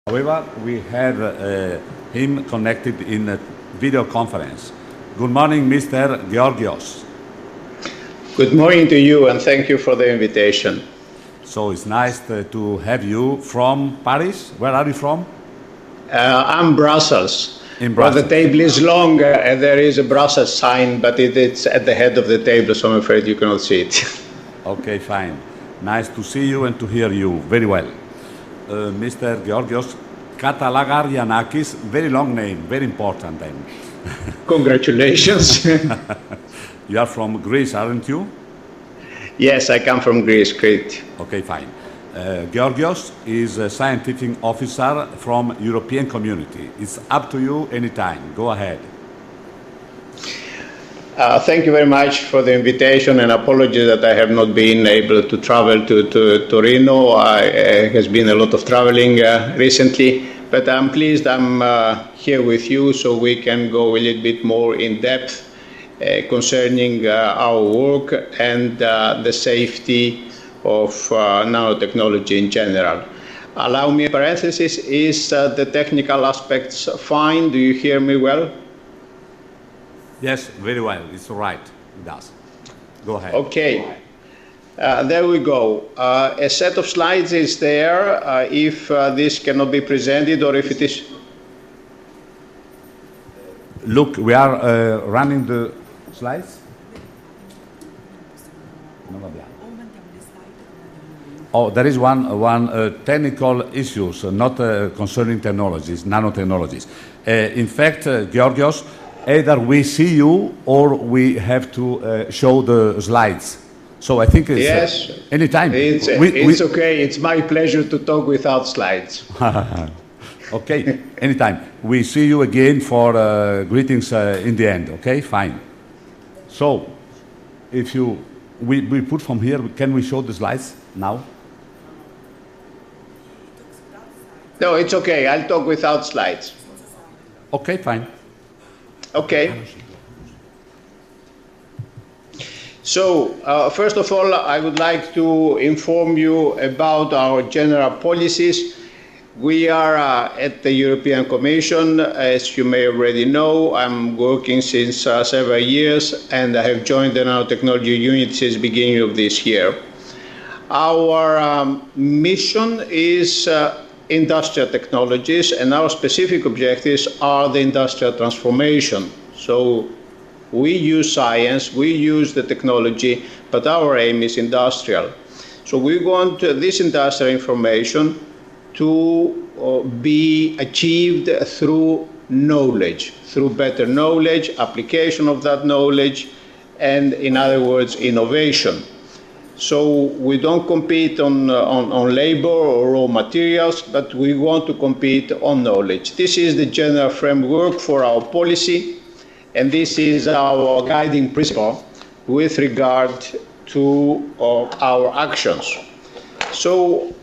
However, we have him connected in a video conference. Good morning, Mr. Georgios. Good morning to you, and thank you for the invitation. So it's nice to have you from Paris. Where are you from? I'm Brussels. In Brussels. Well, the table is long, and there is a Brussels sign, but it's at the head of the table, so I'm afraid you cannot see it. Okay, fine. Nice to see you and to hear you. Very well. Mr. Georgios Katalagarianakis, very long name, very important name. Congratulations. You are from Greece, aren't you? Yes, I come from Greece, Crete. Okay, fine. Georgios is a scientific officer from European Community. It's up to you anytime. Go ahead. Thank you very much for the invitation, and apologies that I have not been able to travel to Torino. It has been a lot of traveling recently, but I'm pleased I'm here with you so we can go a little bit more in depth concerning our work and the safety of nanotechnology in general. Allow me a parenthesis, is the technical aspects fine? Do you hear me well? Yes, very well. It's all right. It does. Go ahead. Okay. There we go. A set of slides is there. If this cannot be presented or if it is... Look, we are running the slides. Oh, there is one technical issues, not concerning technologies, nanotechnologies. In fact, Georgios, either we see you or we have to show the slides. So I think it's yes, anytime. It's okay. It's my pleasure to talk without slides. Okay, anytime. We see you again for greetings in the end. Okay, fine. So if we put from here, can we show the slides now? No, it's okay. I'll talk without slides. Okay, fine. Okay. So, first of all, I would like to inform you about our general policies. We are at the European Commission, as you may already know. I'm working since several years, and I have joined the nanotechnology unit since the beginning of this year. Our mission is industrial technologies, and our specific objectives are the industrial transformation. So we use science, we use the technology, but our aim is industrial. So we want this industrial information to be achieved through knowledge, through better knowledge, application of that knowledge, and in other words, innovation. So we don't compete on labor or raw materials, but we want to compete on knowledge. This is the general framework for our policy, and this is our guiding principle with regard to our actions. So,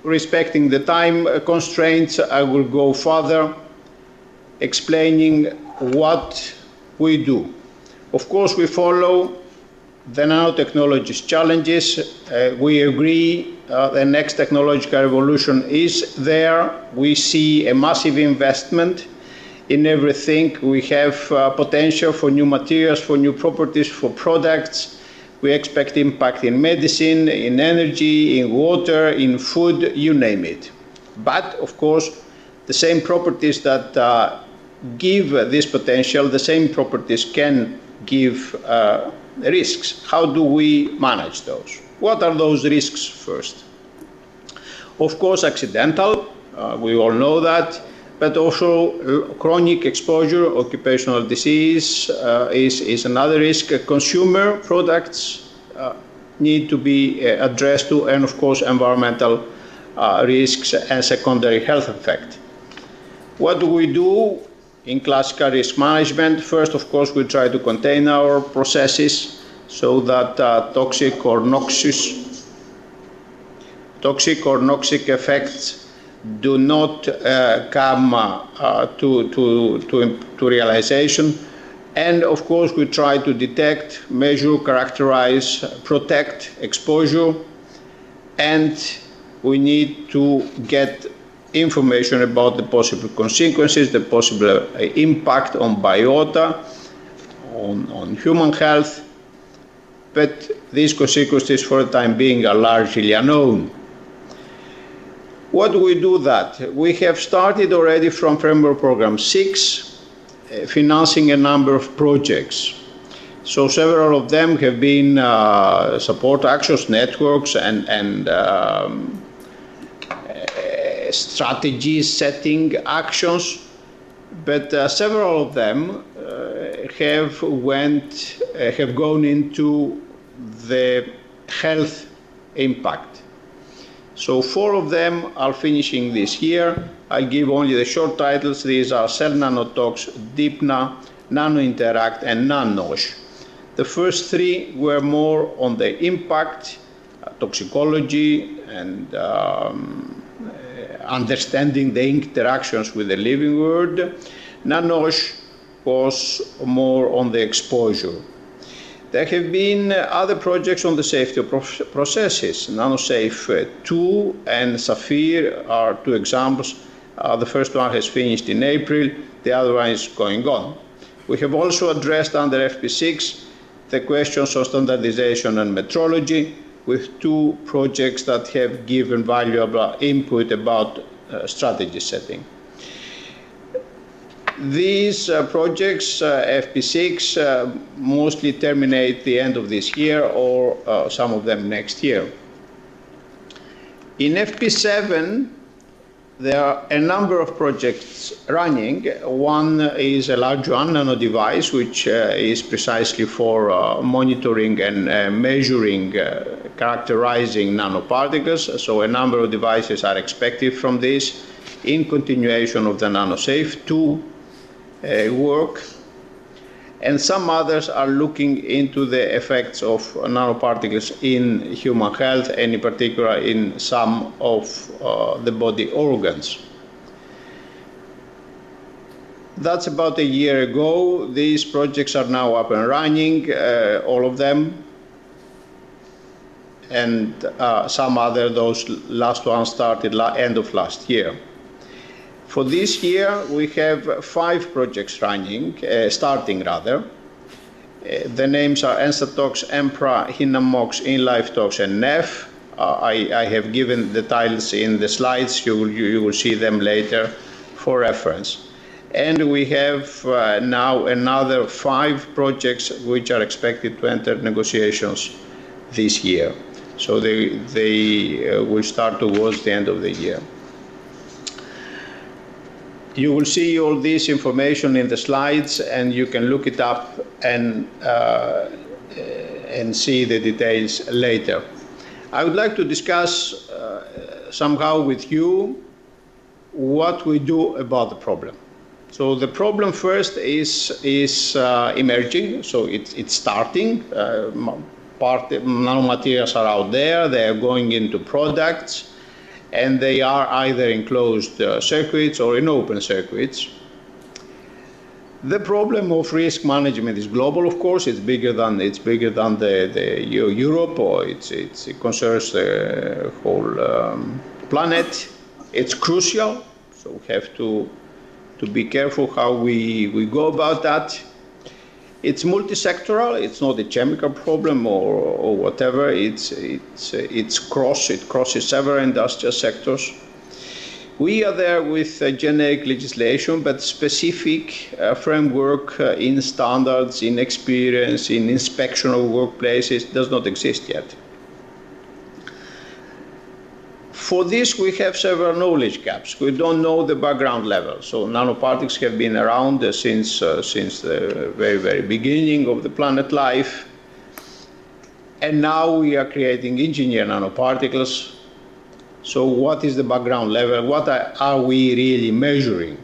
respecting the time constraints, I will go further explaining what we do. Of course, we follow the nanotechnology's challenges. We agree the next technological revolution is there. We see a massive investment in everything. We have potential for new materials, for new properties, for products. We expect impact in medicine, in energy, in water, in food, you name it. But, of course, the same properties that give this potential, the same properties can give risks. How do we manage those? What are those risks first? Of course, accidental, we all know that, but also chronic exposure, occupational disease is another risk. Consumer products need to be addressed to, and of course, environmental risks and secondary health effect. What do we do in classical risk management? First, of course, we try to contain our processes so that toxic or noxic effects do not come to realization. And of course, we try to detect, measure, characterize, protect exposure, and we need to get information about the possible consequences, the possible impact on biota, on human health, but these consequences for the time being are largely unknown. What do we do that? We have started already from Framework Program 6, financing a number of projects. So several of them have been support actions, networks, and strategy setting actions, but several of them have gone into the health impact. So 4 of them are finishing this year. I'll give only the short titles. These are Cell Nanotox, DIPNA, NanoInteract, and NANOSH. The first 3 were more on the impact, toxicology, and understanding the interactions with the living world. NANOSH was more on the exposure. There have been other projects on the safety of processes. NanoSafe 2 and Sapphire are 2 examples. The first one has finished in April, the other one is going on. We have also addressed under FP6 the questions of standardization and metrology, with 2 projects that have given valuable input about strategy setting. These projects, FP6, mostly terminate the end of this year, or some of them next year. In FP7, there are a number of projects running. One is a large one, nano device, which is precisely for monitoring and measuring, characterizing nanoparticles. So a number of devices are expected from this in continuation of the NanoSafe 2 work. And some others are looking into the effects of nanoparticles in human health, and in particular in some of the body organs. That's about a year ago. These projects are now up and running, all of them, and some other, those last ones started end of last year. For this year, we have 5 projects running, starting rather. The names are Ensatox, Empra, Hinamox, InLifeTox, and NEF. I have given the titles in the slides. You will see them later for reference. And we have now another 5 projects which are expected to enter negotiations this year. So they will start towards the end of the year. You will see all this information in the slides, and you can look it up and see the details later. I would like to discuss somehow with you what we do about the problem. So the problem first is emerging, so it's starting. Nanomaterials are out there, they are going into products, and they are either in closed circuits or in open circuits. The problem of risk management is global, of course. It's bigger than the Europe, or it concerns the whole planet. It's crucial, so we have to be careful how we go about that. It's multi-sectoral. It's not a chemical problem or whatever. It crosses several industrial sectors. We are there with generic legislation, but specific framework in standards, in experience, in inspection of workplaces does not exist yet. For this, we have several knowledge gaps. We don't know the background level. So nanoparticles have been around since the very, very beginning of the planet life. And now we are creating engineered nanoparticles. So what is the background level? What are we really measuring?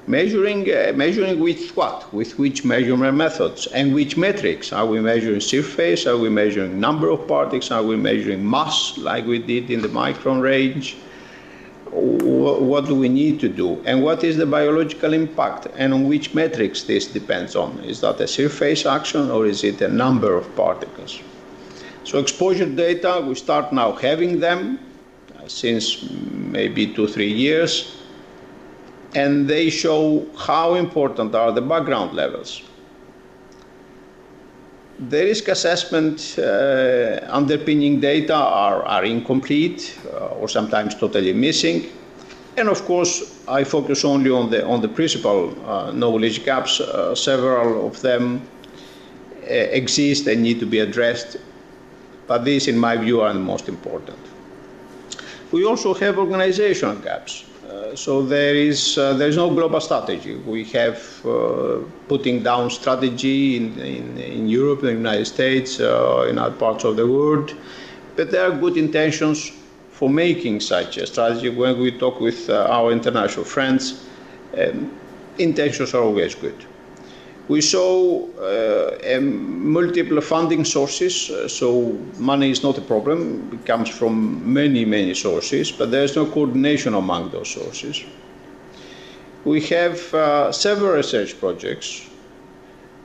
Measuring with what? With which measurement methods and which metrics? Are we measuring surface? Are we measuring number of particles? Are we measuring mass like we did in the micron range? What do we need to do? And what is the biological impact? And on which metrics this depends on? Is that a surface action or is it a number of particles? So exposure data, we start now having them since maybe 2-3 years, and they show how important are the background levels. The risk assessment underpinning data are incomplete or sometimes totally missing. And of course, I focus only on the principal knowledge gaps. Several of them exist and need to be addressed, but these, in my view, are the most important. We also have organizational gaps. So there is no global strategy. We have putting down strategy in Europe, the United States, in other parts of the world, but there are good intentions for making such a strategy. When we talk with our international friends, intentions are always good. We saw multiple funding sources, so money is not a problem. It comes from many, many sources, but there is no coordination among those sources. We have several research projects,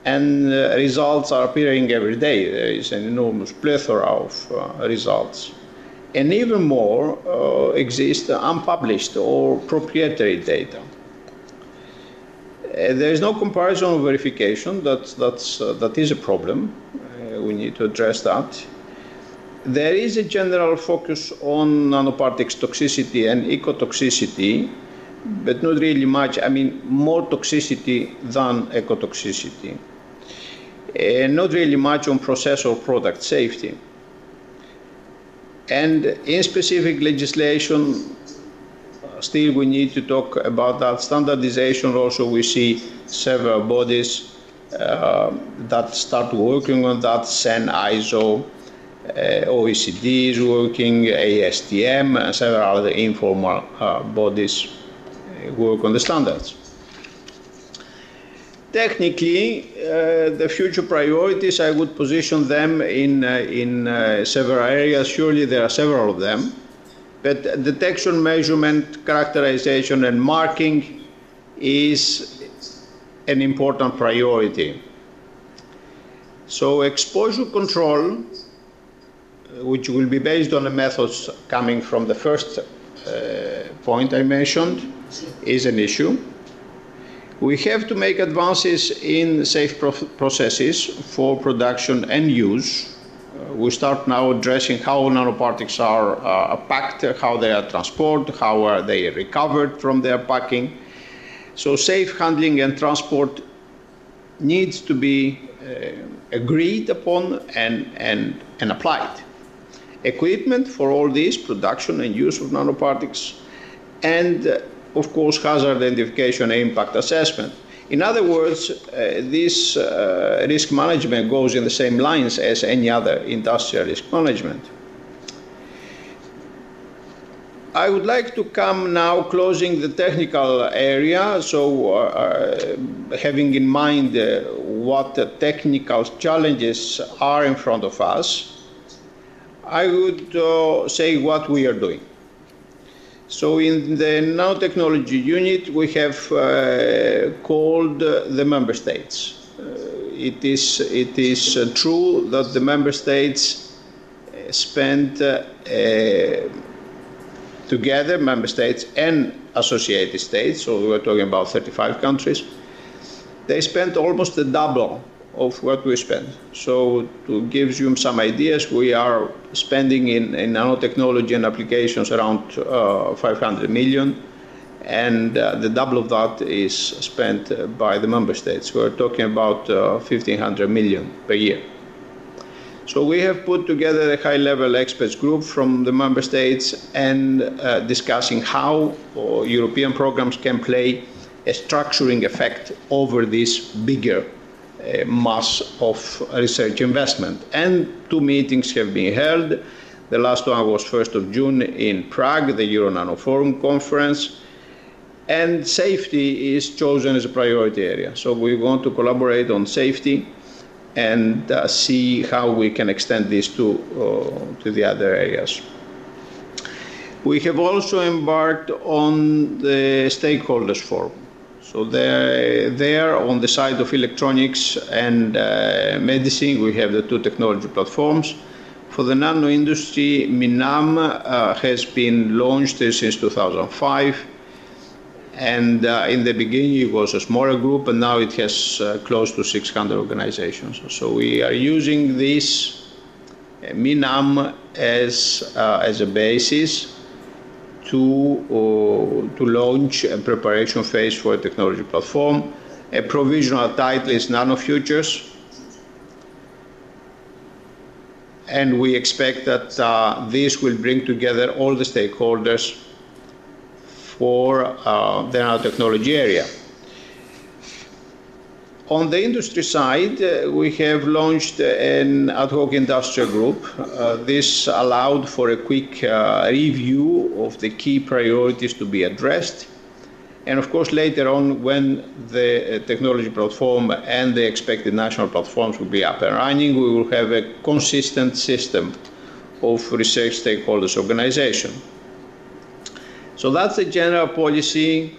and results are appearing every day. There is an enormous plethora of results. And even more exist unpublished or proprietary data. There is no comparison or verification. That is a problem. We need to address that. There is a general focus on nanoparticles toxicity and ecotoxicity, but not really much. I mean, more toxicity than ecotoxicity. Not really much on process or product safety. And in specific legislation, still we need to talk about that. Standardization also, we see several bodies that start working on that. CEN, ISO, OECD is working, ASTM, and several other informal bodies work on the standards. Technically, the future priorities, I would position them in several areas. Surely there are several of them. But detection, measurement, characterization, and marking is an important priority. So exposure control, which will be based on the methods coming from the first point I mentioned, is an issue. We have to make advances in safe processes for production and use. We start now addressing how nanoparticles are packed, how they are transported, how are they recovered from their packing. So safe handling and transport needs to be agreed upon and applied. Equipment for all this, production and use of nanoparticles, and of course hazard identification and impact assessment. In other words, this risk management goes in the same lines as any other industrial risk management. I would like to come now closing the technical area, so having in mind what the technical challenges are in front of us, I would say what we are doing. So in the nanotechnology unit, we have called the member states. It is true that the member states spend together, member states and associated states, so we're talking about 35 countries, they spent almost the double of what we spend. So to give you some ideas, we are spending in nanotechnology and applications around 500 million, and the double of that is spent by the member states. We're talking about 1,500 million per year. So we have put together a high-level experts group from the member states and discussing how European programs can play a structuring effect over this bigger mass of research investment. And 2 meetings have been held. The last one was 1st of June in Prague, the NANOFORUM conference. And safety is chosen as a priority area. So we want to collaborate on safety and see how we can extend this to the other areas. We have also embarked on the stakeholders forum. So there on the side of electronics and medicine, we have the 2 technology platforms. For the nano industry, MINAM has been launched since 2005. And in the beginning, it was a smaller group, and now it has close to 600 organizations. So we are using this MINAM as a basis to launch a preparation phase for a technology platform. A provisional title is Nano Futures. And we expect that this will bring together all the stakeholders for the nanotechnology area. On the industry side, we have launched an ad hoc industrial group. This allowed for a quick review of the key priorities to be addressed. And of course, later on, when the technology platform and the expected national platforms will be up and running, we will have a consistent system of research stakeholders organization. So that's the general policy.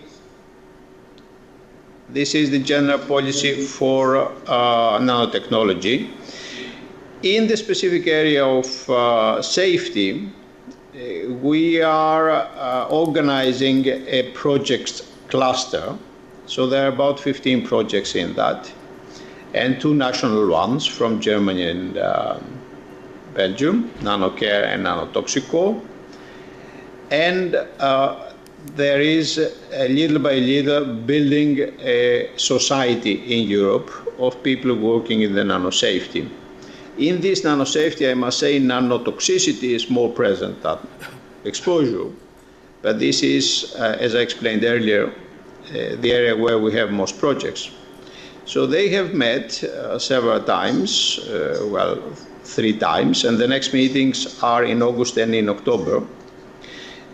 This is the general policy for nanotechnology. In the specific area of safety, we are organizing a project cluster. So there are about 15 projects in that, and 2 national ones from Germany and Belgium, NanoCare and NanoToxico. And there is little by little building a society in Europe of people working in the nanosafety. In this nanosafety, I must say nanotoxicity is more present than exposure, but this is, as I explained earlier, the area where we have most projects. So they have met several times, well, 3 times, and the next meetings are in August and in October.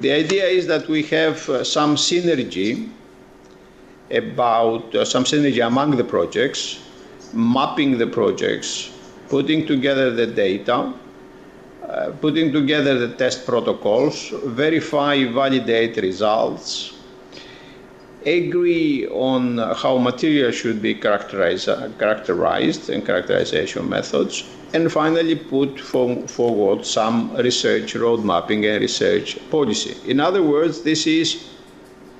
The idea is that we have some synergy among the projects, mapping the projects, putting together the data, putting together the test protocols, verify, validate results, agree on how material should be characterized and characterization methods, and finally put forward some research road mapping and research policy. In other words, this is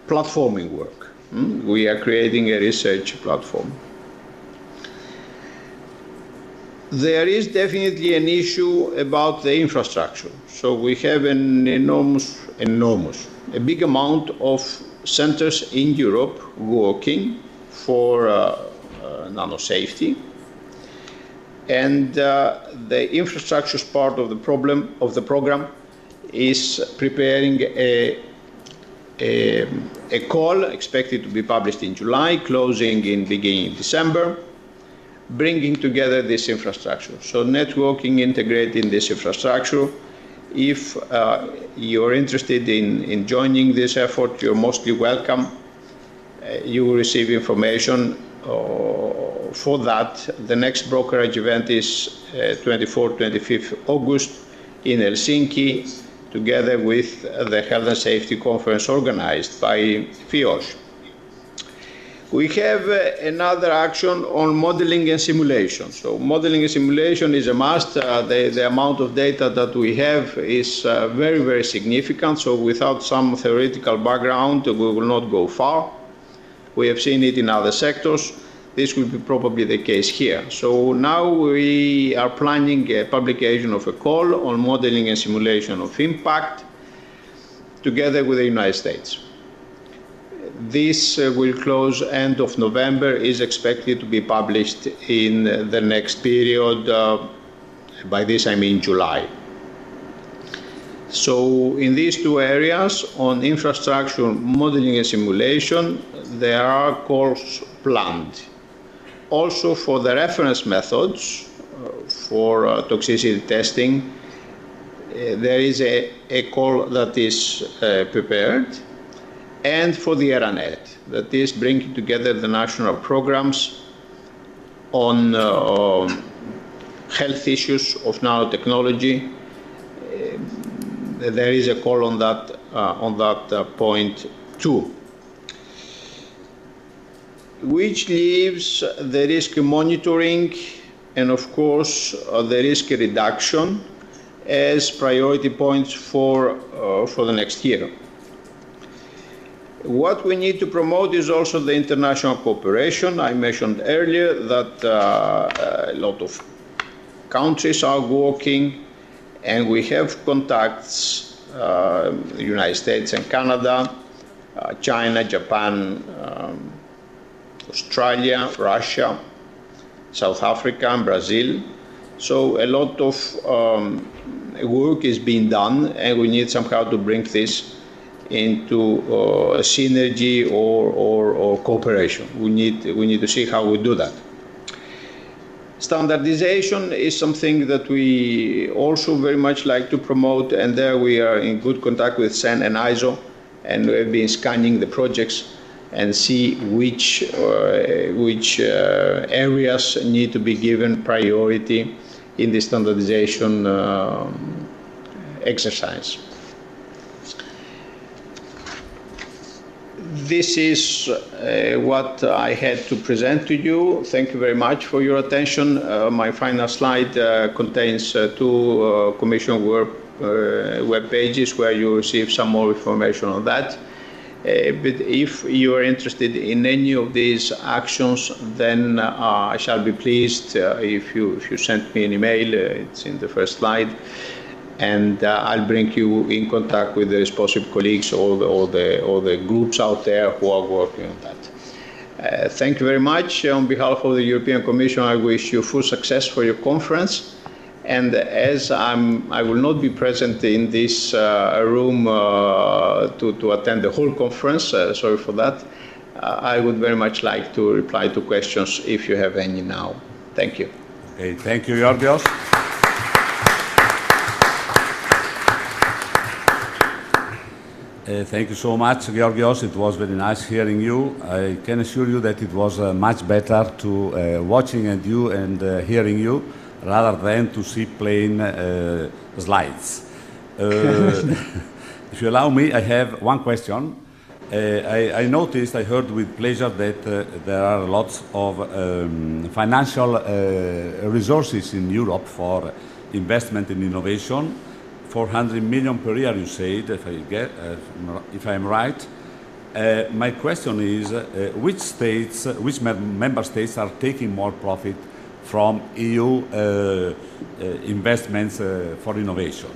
platforming work. We are creating a research platform. There is definitely an issue about the infrastructure. So we have an a big amount of centers in Europe working for nanosafety. And the infrastructure part of the program is preparing a call expected to be published in July, closing in beginning December, bringing together this infrastructure. So networking, integrating this infrastructure. If you're interested in joining this effort, you're mostly welcome. You will receive information for that. The next brokerage event is 24th, 25th August in Helsinki, together with the Health and Safety Conference organized by FIOS. We have another action on modeling and simulation. So modeling and simulation is a must. The amount of data that we have is very, very significant. So without some theoretical background, we will not go far. We have seen it in other sectors. This will be probably the case here. So now we are planning a publication of a call on modeling and simulation of impact together with the United States. This will close end of November, is expected to be published in the next period. By this I mean July. So in these 2 areas, on infrastructure, modeling and simulation, there are calls planned. Also for the reference methods for toxicity testing, there is a call that is prepared. And for the ERANET, that is bringing together the national programs on health issues of nanotechnology. There is a call on that point too. Which leaves the risk monitoring and of course the risk reduction as priority points for the next year. What we need to promote is also the international cooperation. I mentioned earlier that a lot of countries are working, and we have contacts, the United States and Canada, China, Japan, Australia, Russia, South Africa, and Brazil. So a lot of work is being done, and we need somehow to bring this into synergy or cooperation. We need to see how we do that. Standardization is something that we also very much like to promote, and there we are in good contact with CEN and ISO, and we have been scanning the projects and see which areas need to be given priority in the standardization exercise. This is what I had to present to you. Thank you very much for your attention. My final slide contains two Commission web pages where you receive some more information on that. But if you are interested in any of these actions, then I shall be pleased if you send me an email. It's in the first slide. And I'll bring you in contact with the responsive colleagues or the groups out there who are working on that. Thank you very much. On behalf of the European Commission, I wish you full success for your conference. And as I will not be present in this room to attend the whole conference, sorry for that, I would very much like to reply to questions if you have any now. Thank you. Okay, thank you, Georgios. Thank you so much, Georgios. It was very nice hearing you. I can assure you that it was much better to watching and you and hearing you rather than to see plain slides. If you allow me, I have one question. I noticed, I heard with pleasure that there are lots of financial resources in Europe for investment in innovation. 400 million per year, you said, if I'm right. My question is, which member states are taking more profit from EU investments for innovation?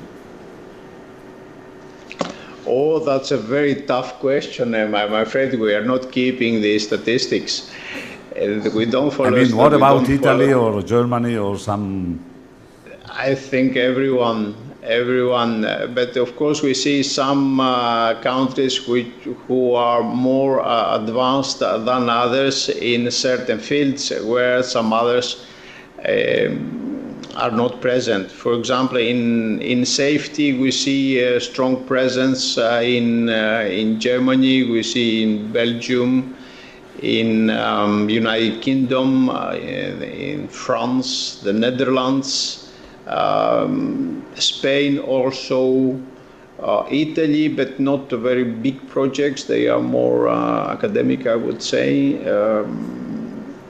Oh, that's a very tough question. I'm afraid we are not keeping the statistics. We don't follow. I mean, what about Italy or Germany or some? I think everyone. But of course we see some countries who are more advanced than others in certain fields where some others are not present. For example, in safety we see a strong presence in Germany, we see in Belgium, in United Kingdom, in France, the Netherlands, Spain also, Italy, but not very big projects. They are more academic, I would say.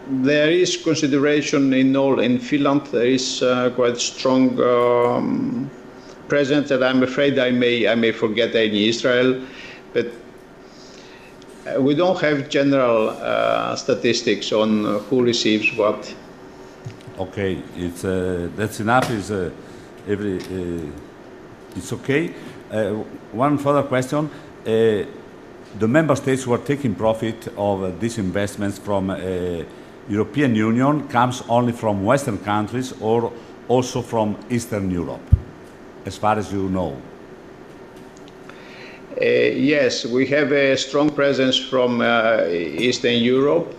There is consideration in Finland. There is quite strong presence, and I'm afraid I may forget any Israel, but we don't have general statistics on who receives what. Okay, that's enough. It's okay. One further question: the member states who are taking profit of these investments from European Union comes only from Western countries or also from Eastern Europe, as far as you know? Yes, we have a strong presence from Eastern Europe.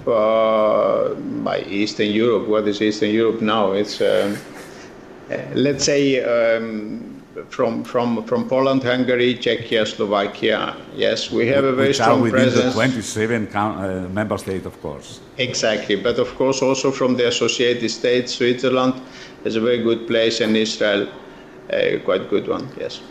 By Eastern Europe, what is Eastern Europe now? It's let's say from Poland, Hungary, Czechia, Slovakia. Yes, we have a very strong presence. Within the 27 member states, of course. Exactly, but of course also from the associated states. Switzerland is a very good place, and Israel, a quite good one. Yes.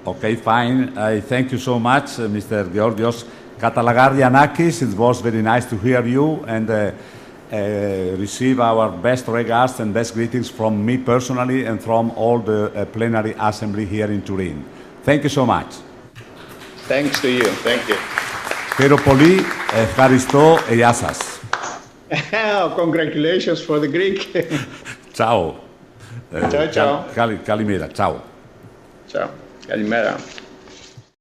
Okay, fine. I thank you so much, Mr. Georgios Katalagarianakis. It was very nice to hear you, and receive our best regards and best greetings from me personally and from all the plenary assembly here in Turin. Thank you so much. Thanks to you. Thank you. Kero Poli, Ευχαριστώ, γεια σας. Congratulations for the Greek. Ciao. Ciao, ciao. Kalimera. Ciao. Ciao. Kalimera.